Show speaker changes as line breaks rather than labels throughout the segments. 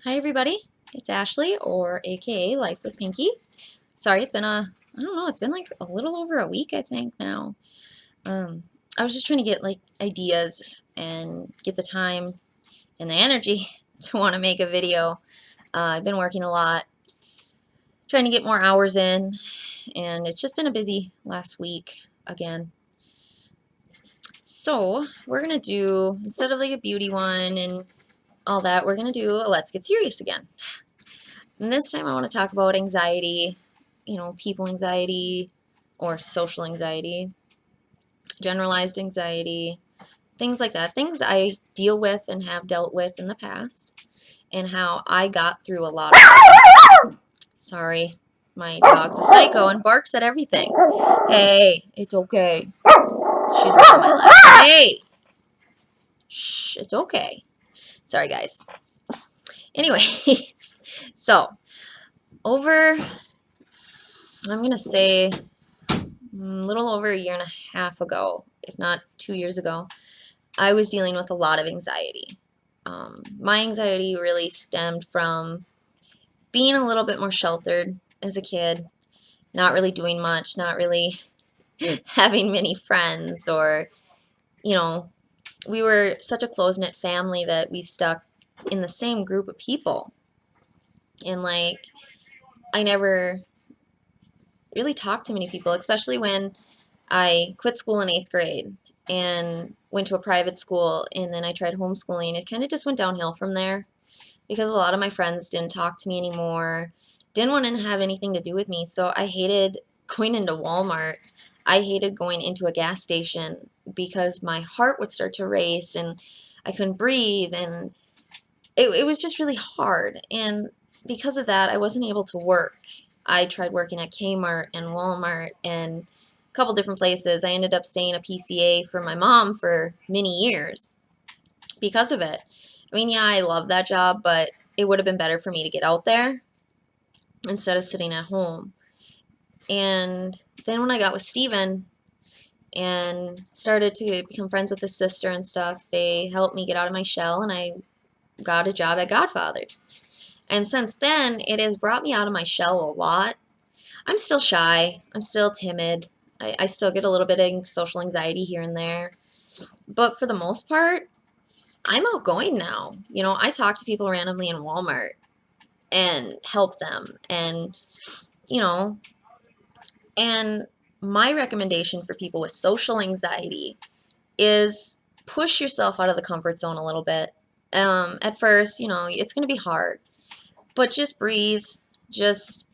Hi everybody, it's Ashley, or aka Life with Pinky. Sorry, it's been I don't know, it's been like a little over a week I think now. I was just trying to get like ideas and get the time and the energy to want to make a video. I've been working a lot, trying to get more hours in, and it's just been a busy last week again. So we're gonna do, instead of like a beauty one and all that, we're gonna do a Let's Get Serious again. And this time I want to talk about anxiety, people anxiety or social anxiety, generalized anxiety, things like that. Things I deal with and have dealt with in the past, and how I got through a lot of it. Sorry, my dog's a psycho and barks at everything. Hey, it's okay. She's right on my lap. Hey! Shh, it's okay. Sorry, guys. Anyway, so over, I'm going to say a little over a year and a half ago, if not 2 years ago, I was dealing with a lot of anxiety. My anxiety really stemmed from being a little bit more sheltered as a kid, not really doing much, not really having many friends, or, you know, we were such a close-knit family that we stuck in the same group of people. And, like, I never really talked to many people, especially when I quit school in 8th grade and went to a private school, and then I tried homeschooling. It kind of just went downhill from there because a lot of my friends didn't talk to me anymore, didn't want to have anything to do with me. So I hated going into Walmart. I hated going into a gas station because my heart would start to race and I couldn't breathe, and it was just really hard. And because of that, I wasn't able to work. I tried working at Kmart and Walmart and a couple different places. I ended up staying a PCA for my mom for many years because of it. I mean, yeah, I love that job, but it would have been better for me to get out there instead of sitting at home. And then when I got with Steven and started to become friends with his sister and stuff, they helped me get out of my shell, and I got a job at Godfather's. And since then, it has brought me out of my shell a lot. I'm still shy. I'm still timid. I still get a little bit of social anxiety here and there. But for the most part, I'm outgoing now. I talk to people randomly in Walmart and help them. You know, and my recommendation for people with social anxiety is push yourself out of the comfort zone a little bit. At first, it's going to be hard, but just breathe. Just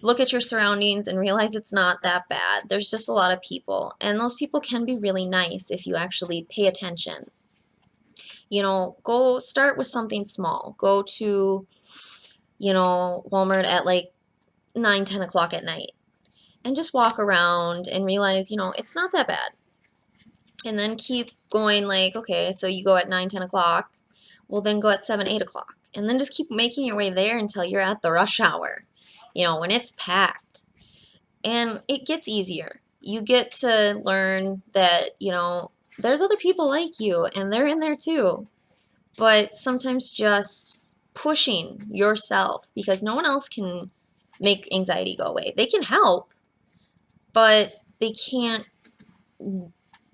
look at your surroundings and realize it's not that bad. There's just a lot of people, and those people can be really nice if you actually pay attention. Go start with something small. Go to, Walmart at like 9, 10 o'clock at night and just walk around and realize, it's not that bad. And then keep going, like, okay, so you go at 9, 10 o'clock. Well, then go at 7, 8 o'clock. And then just keep making your way there until you're at the rush hour, when it's packed. And it gets easier. You get to learn that, there's other people like you and they're in there too. But sometimes just pushing yourself, because no one else can make anxiety go away. They can help, but they can't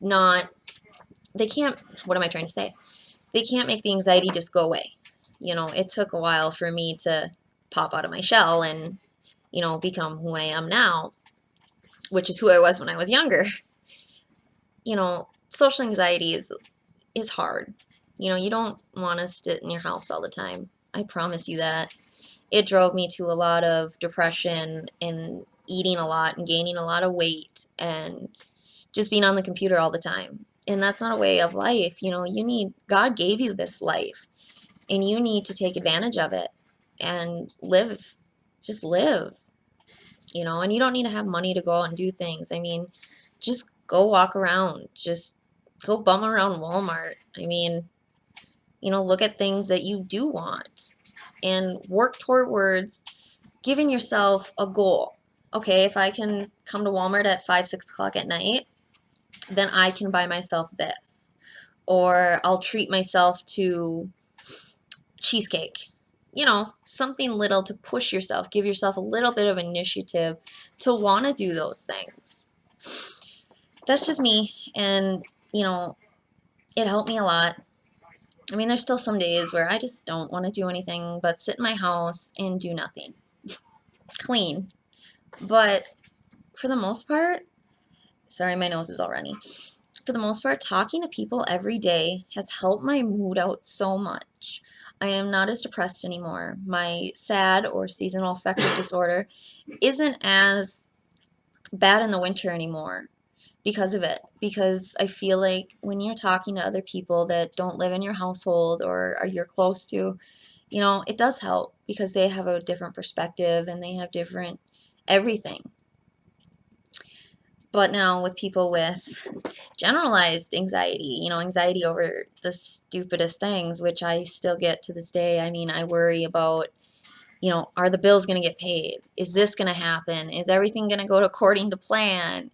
not, they can't, what am I trying to say? They can't make the anxiety just go away. It took a while for me to pop out of my shell and, become who I am now, which is who I was when I was younger. Social anxiety is hard. You don't want to sit in your house all the time. I promise you that. It drove me to a lot of depression and eating a lot and gaining a lot of weight and just being on the computer all the time. And that's not a way of life. God gave you this life, and you need to take advantage of it and live. Just live. And you don't need to have money to go out and do things. I mean, just go walk around. Just go bum around Walmart. I mean, look at things that you do want and work towards giving yourself a goal. Okay, if I can come to Walmart at 5, 6 o'clock at night, then I can buy myself this. Or I'll treat myself to cheesecake. something little to push yourself, give yourself a little bit of initiative to want to do those things. That's just me, and it helped me a lot. I mean, there's still some days where I just don't want to do anything but sit in my house and do nothing. Clean. But for the most part, sorry, my nose is all runny. For the most part, talking to people every day has helped my mood out so much. I am not as depressed anymore. My SAD, or seasonal affective disorder, isn't as bad in the winter anymore because of it. Because I feel like when you're talking to other people that don't live in your household or are you're close to, it does help because they have a different perspective and they have different everything. But now with people with generalized anxiety, anxiety over the stupidest things, which I still get to this day. I mean, I worry about, are the bills going to get paid? Is this going to happen? Is everything going to go according to plan?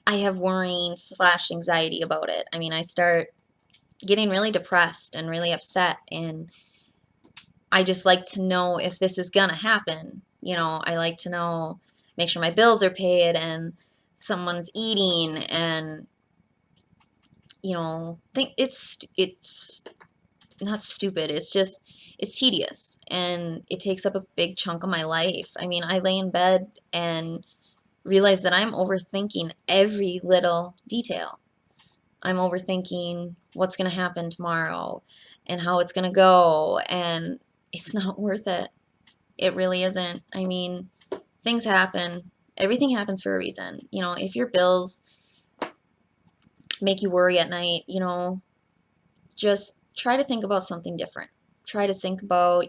I have worrying / anxiety about it. I mean, I start getting really depressed and really upset, and I just like to know if this is going to happen. I like to know, make sure my bills are paid and someone's eating, and think it's not stupid. It's tedious, and it takes up a big chunk of my life. I mean, I lay in bed and realize that I'm overthinking every little detail. I'm overthinking what's going to happen tomorrow and how it's going to go, and it's not worth it. It really isn't. I mean, things happen. Everything happens for a reason. If your bills make you worry at night, just try to think about something different. Try to think about,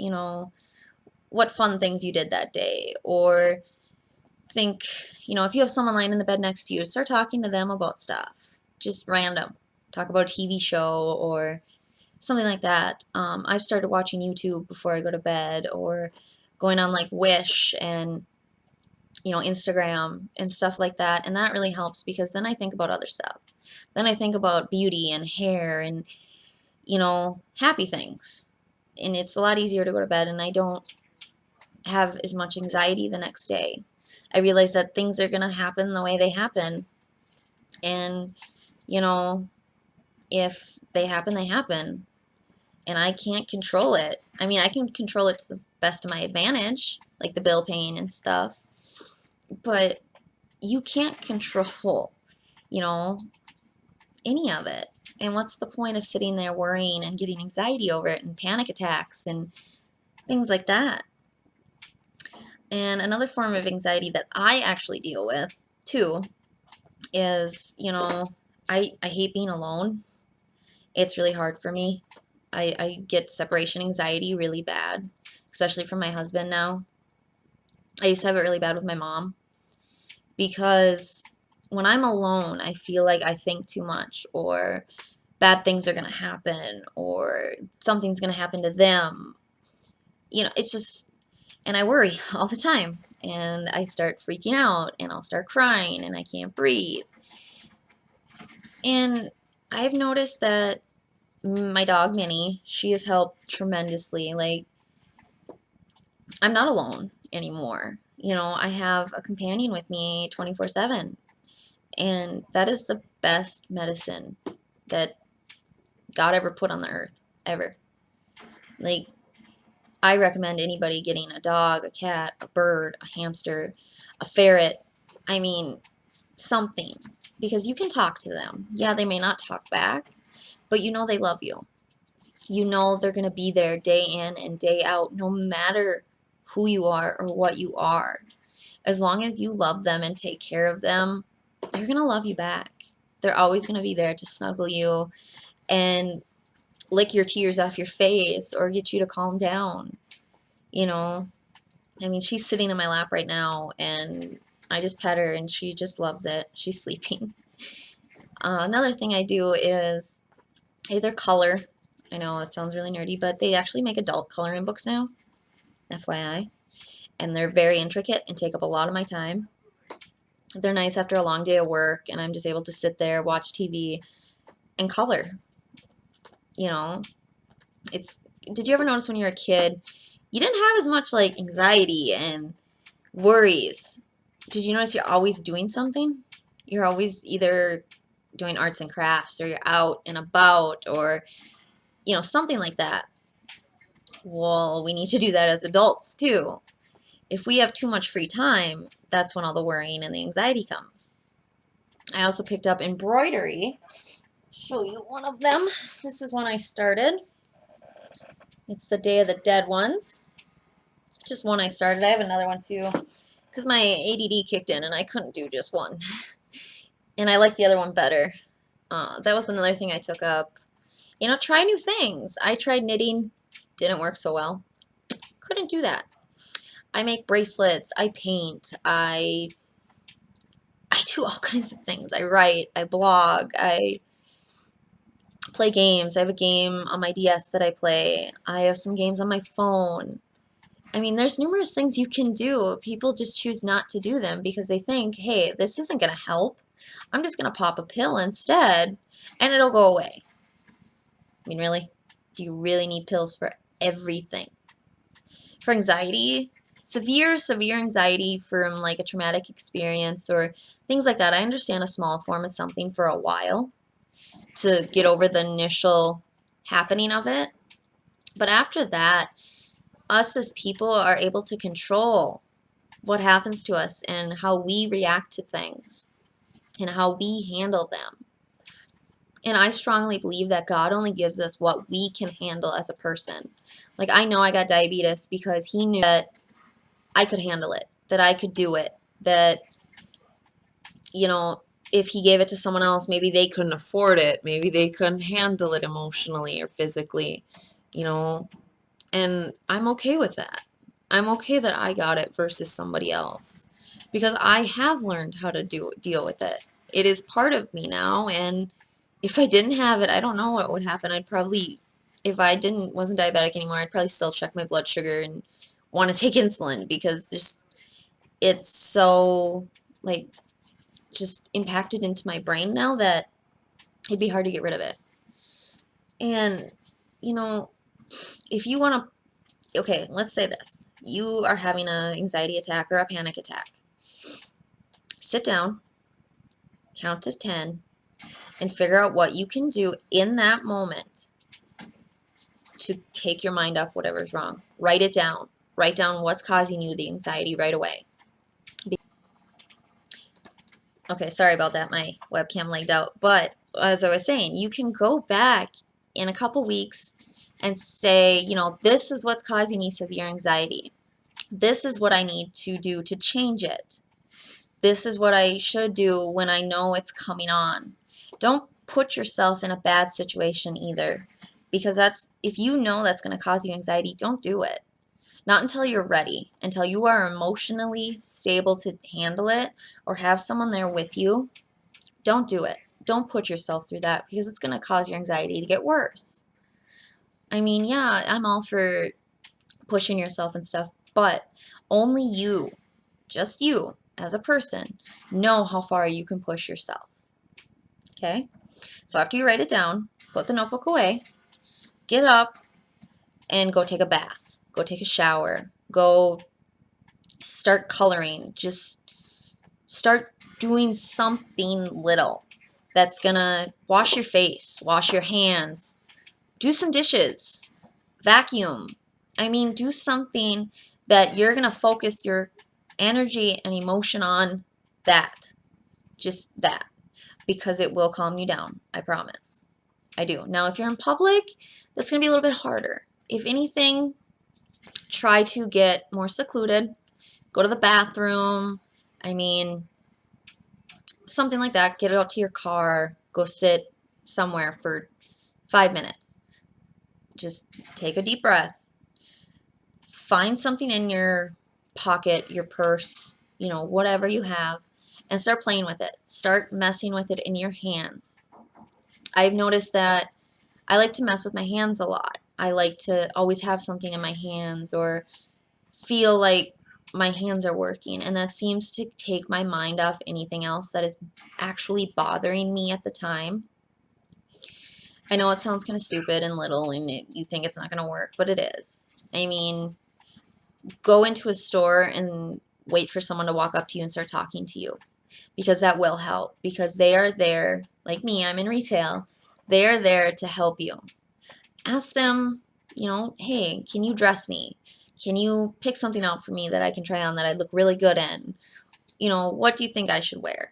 what fun things you did that day, or think, if you have someone lying in the bed next to you, start talking to them about stuff. Just random. Talk about a TV show or something like that. I've started watching YouTube before I go to bed, or going on like Wish and Instagram and stuff like that. And that really helps because then I think about other stuff. Then I think about beauty and hair and happy things. And it's a lot easier to go to bed, and I don't have as much anxiety the next day. I realize that things are going to happen the way they happen. And, if they happen, they happen. And I can't control it. I mean, I can control it to the best of my advantage, like the bill paying and stuff. But you can't control, any of it. And what's the point of sitting there worrying and getting anxiety over it and panic attacks and things like that? And another form of anxiety that I actually deal with too is, I hate being alone. It's really hard for me. I get separation anxiety really bad, especially from my husband now. I used to have it really bad with my mom because when I'm alone, I feel like I think too much, or bad things are going to happen, or something's going to happen to them. It's just, and I worry all the time, and I start freaking out, and I'll start crying, and I can't breathe. And I've noticed that my dog, Minnie, she has helped tremendously. Like, I'm not alone anymore. I have a companion with me 24/7, and that is the best medicine that God ever put on the earth, ever. Like, I recommend anybody getting a dog, a cat, a bird, a hamster, a ferret. I mean, something. Because you can talk to them. Yeah, they may not talk back, but they love you. They're going to be there day in and day out, no matter who you are or what you are. As long as you love them and take care of them, they're going to love you back. They're always going to be there to snuggle you and lick your tears off your face or get you to calm down. I mean, she's sitting in my lap right now, and I just pet her, and she just loves it. She's sleeping. Another thing I do is either color. I know it sounds really nerdy, but they actually make adult coloring books now, FYI. And they're very intricate and take up a lot of my time. They're nice after a long day of work, and I'm just able to sit there, watch TV, and color. It's did you ever notice when you were a kid, you didn't have as much like anxiety and worries? Did you notice you're always doing something? You're always either doing arts and crafts, or you're out and about, or something like that. Well, we need to do that as adults too. If we have too much free time, that's when all the worrying and the anxiety comes. I also picked up embroidery. Show you one of them. This is one I started. It's the Day of the Dead ones. Just one I started. I have another one too, because my ADD kicked in and I couldn't do just one. And I like the other one better. That was another thing I took up. Try new things. I tried knitting. Didn't work so well. Couldn't do that. I make bracelets. I paint. I do all kinds of things. I write. I blog. I play games. I have a game on my DS that I play. I have some games on my phone. I mean, there's numerous things you can do. People just choose not to do them because they think, hey, this isn't going to help. I'm just going to pop a pill instead and it'll go away. I mean, really? Do you really need pills for everything? For anxiety, severe anxiety from like a traumatic experience or things like that, I understand a small form of something for a while to get over the initial happening of it. But after that, us as people are able to control what happens to us and how we react to things and how we handle them. And I strongly believe that God only gives us what we can handle as a person. Like, I know I got diabetes because He knew that I could handle it, that I could do it, that, if He gave it to someone else, maybe they couldn't afford it. Maybe they couldn't handle it emotionally or physically, you know, and I'm okay with that. I'm okay that I got it versus somebody else because I have learned how to deal with it. It is part of me now, and if I didn't have it, I don't know what would happen. I'd probably, if I wasn't diabetic anymore, I'd probably still check my blood sugar and want to take insulin because it's so like just impacted into my brain now that it'd be hard to get rid of it. And you know, if you want to, okay, let's say this. You are having an anxiety attack or a panic attack. Sit down, count to 10, and figure out what you can do in that moment to take your mind off whatever's wrong. Write it down. Write down what's causing you the anxiety right away. Okay, sorry about that. My webcam lagged out. But as I was saying, you can go back in a couple weeks and say, this is what's causing me severe anxiety. This is what I need to do to change it. This is what I should do when I know it's coming on. Don't put yourself in a bad situation either, because if you know that's going to cause you anxiety, don't do it. Not until you're ready, until you are emotionally stable to handle it or have someone there with you. Don't do it. Don't put yourself through that because it's going to cause your anxiety to get worse. I mean, yeah, I'm all for pushing yourself and stuff, but only you, just you as a person, know how far you can push yourself. Okay? So after you write it down, put the notebook away, get up, and go take a bath. Go take a shower. Go start coloring. Just start doing something little that's gonna wash your face, wash your hands, do some dishes, vacuum. I mean, do something that you're gonna focus your energy and emotion on that. Just that. Because it will calm you down. I promise. I do. Now, if you're in public, that's going to be a little bit harder. If anything, try to get more secluded. Go to the bathroom. I mean, something like that. Get out to your car. Go sit somewhere for 5 minutes. Just take a deep breath. Find something in your pocket, your purse, whatever you have, and start playing with it. Start messing with it in your hands. I've noticed that I like to mess with my hands a lot. I like to always have something in my hands or feel like my hands are working, and that seems to take my mind off anything else that is actually bothering me at the time. I know it sounds kind of stupid and little, and you think it's not going to work, but it is. I mean, go into a store and wait for someone to walk up to you and start talking to you, because that will help. Because they are there, like me, I'm in retail, they are there to help you. Ask them, hey, can you dress me? Can you pick something out for me that I can try on that I look really good in? What do you think I should wear?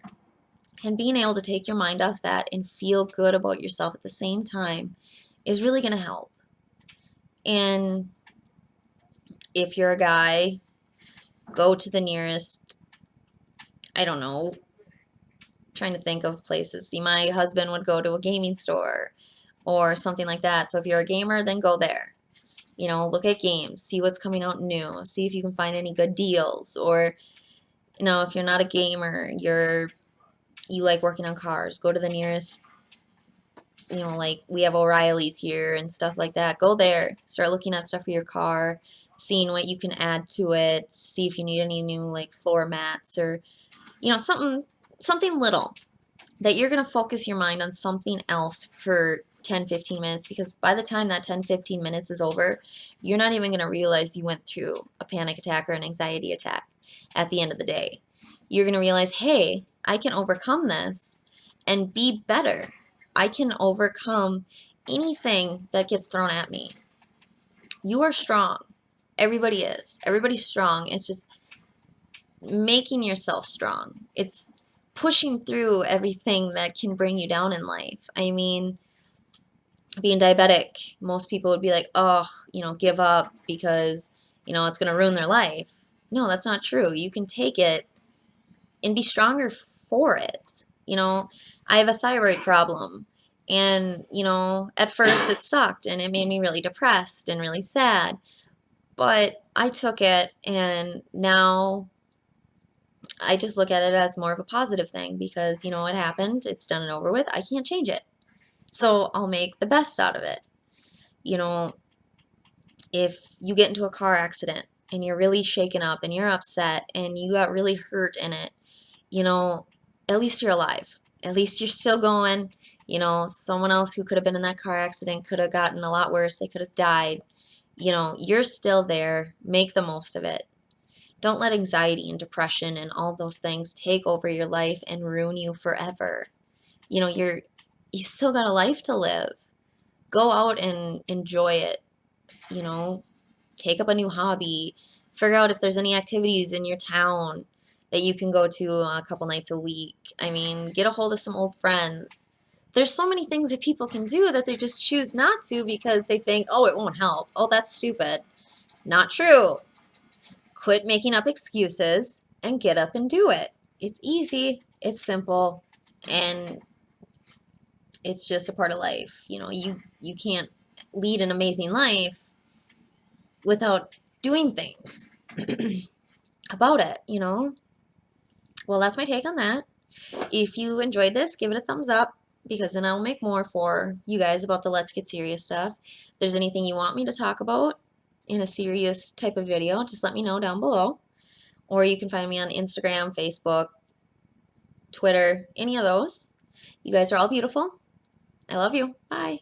And being able to take your mind off that and feel good about yourself at the same time is really going to help. And if you're a guy, go to the nearest, I don't know, trying to think of places. See, my husband would go to a gaming store or something like that. So if you're a gamer, then go there. Look at games, see what's coming out new, see if you can find any good deals. Or, if you're not a gamer, you like working on cars, go to the nearest, like we have O'Reilly's here and stuff like that. Go there, start looking at stuff for your car, seeing what you can add to it, see if you need any new like floor mats or, something little that you're going to focus your mind on something else for 10-15 minutes, because by the time that 10-15 minutes is over, you're not even going to realize you went through a panic attack or an anxiety attack at the end of the day. You're going to realize, hey, I can overcome this and be better. I can overcome anything that gets thrown at me. You are strong. Everybody is. Everybody's strong. It's just making yourself strong. It's pushing through everything that can bring you down in life. I mean, being diabetic, most people would be like, oh, give up because, it's going to ruin their life. No, that's not true. You can take it and be stronger for it. I have a thyroid problem. And, at first it sucked and it made me really depressed and really sad. But I took it, and now I just look at it as more of a positive thing, because, it happened, it's done and over with, I can't change it. So I'll make the best out of it. If you get into a car accident and you're really shaken up and you're upset and you got really hurt in it, at least you're alive. At least you're still going. Someone else who could have been in that car accident could have gotten a lot worse. They could have died. You're still there. Make the most of it. Don't let anxiety and depression and all those things take over your life and ruin you forever. You still got a life to live. Go out and enjoy it. Take up a new hobby. Figure out if there's any activities in your town that you can go to a couple nights a week. I mean, get a hold of some old friends. There's so many things that people can do that they just choose not to because they think, oh, it won't help. Oh, that's stupid. Not true. Quit making up excuses and get up and do it. It's easy, it's simple, and it's just a part of life. You can't lead an amazing life without doing things about it. Well, that's my take on that. If you enjoyed this, give it a thumbs up, because then I'll make more for you guys about the Let's Get Serious stuff. If there's anything you want me to talk about in a serious type of video, just let me know down below. Or you can find me on Instagram, Facebook, Twitter, any of those. You guys are all beautiful. I love you. Bye.